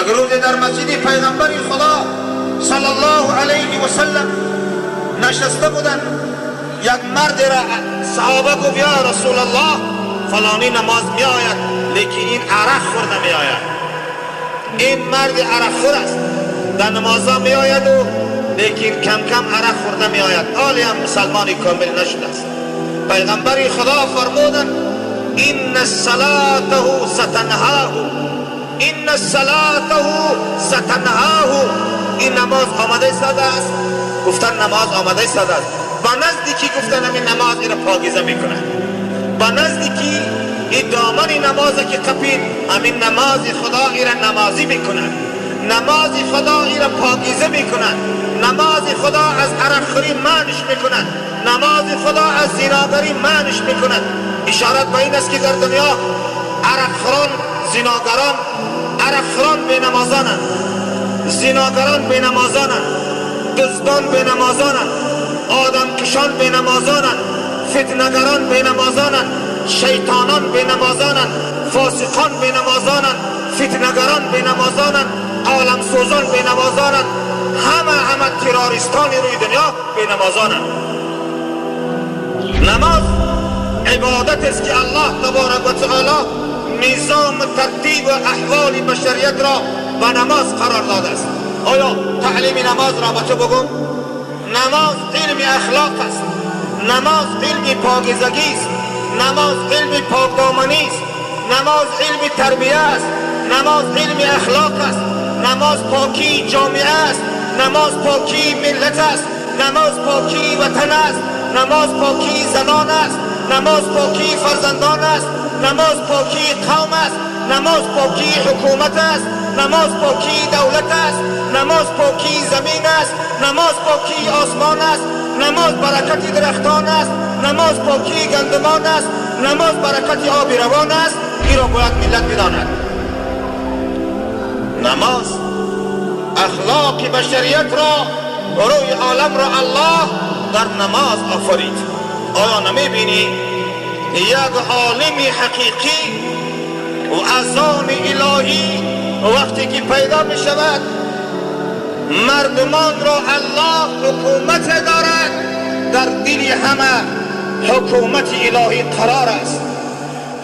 یک روز در مسجد پیغمبر خدا صلی الله علیه و سلم نشسته بودند. یک مرد را صحابه گفت یا رسول الله فلانی نماز می آید لیکن این عرق خورده می آید. این مرد عرق خور است، در نمازها می آید و لیکن کم کم عرق خورده می آید، حالی هم مسلمانی کامل نشده است. پیغمبر خدا فرمودند ان صلاته ستنهاه، ان صلاته ستنهاه. این نماز آمده ساده است. گفتن نماز آمده ساده است، با نزدیکی گفتن همین نماز این پاکیزه میکنه. با نزدیکی این دامن نماز که قپید همین نماز خدا این نمازی میکنه. نماز خدا این پاکیزه میکنه. نماز خدا از عرق خوری منعش میکنه. نماز خدا از زناگری منعش میکنه. اشارت به این است که در دنیا عرق خوران، زناگران، عرق خوران به نمازانند، زناگران به نمازانند، دزدان به نمازانند، آدم کشان به نمازانند، فتنگران به نمازانند، شیطانان به نمازانند، فاسقان به نمازانند، فتنگران به نمازانند، عالم سوزان به نمازانند، همه تروریستان روی دنیا به نمازانند. نماز عبادت است که الله تبارک و تعالی نظام ترتیب و احوال بشریت را به نماز قرار داده است. آیا تعلیم نماز را بچه بگم؟ نماز علم اخلاق است، نماز علم پاکیزگی است، نماز علم پاکدامنی است، نماز علم تربیه است، نماز علم اخلاق است، نماز پاکی جامعه است، نماز پاکی ملت است، نماز پاکی وطن است، نماز پاکی زنان است، نماز پاکی فرزندان است، نماز پاکی قوم است، نماز پاکی حکومت است، نماز پاکی دولت است، نماز پاکی زمین است، نماز پاکی آسمان است، نماز برکت درختان است، نماز پاکی گندمان است، نماز برکت آب روان است. این را باید ملت بداند. نماز اخلاق بشریت را، روی عالم را الله در نماز آفرید. آیا نمی بینی یک عالم حقیقی و اذان الهی وقتی که پیدا می شود مردمان را الله حکومت دارد، در دل همه حکومت الهی قرار است.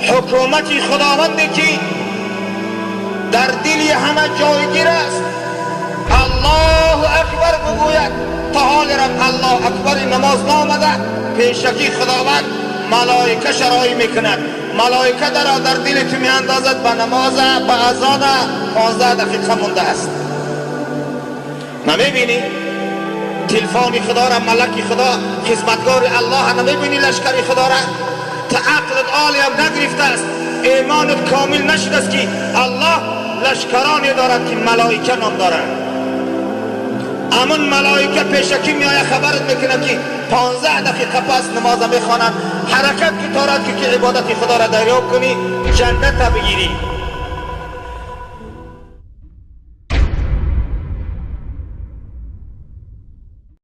حکومت خداوندی که در دل همه جایگیر است. الله اکبر بگوید تا حال رب الله اکبر نماز نامده پیشکی خداوند ملائکه شرایی میکند. ملائکه در دل تو می اندازد به نماز، به اذان 15 دقیقه مونده است. نمیبینی تلفن خدا را، ملک خدا، خدمتگار الله نمیبینی لشکر خدا را؟ تا عقلت عالی هم نگرفته است، ایمانت کامل نشده است که الله لشکرانی دارد که ملائکه نام دارد. امون ملائکه پیشکی میآید خبرت میکنه که 15 دقیقه پس نماز میخوانند. حرکت که دارد که عبادت خدا را دریافت کنی، جنت بگیری.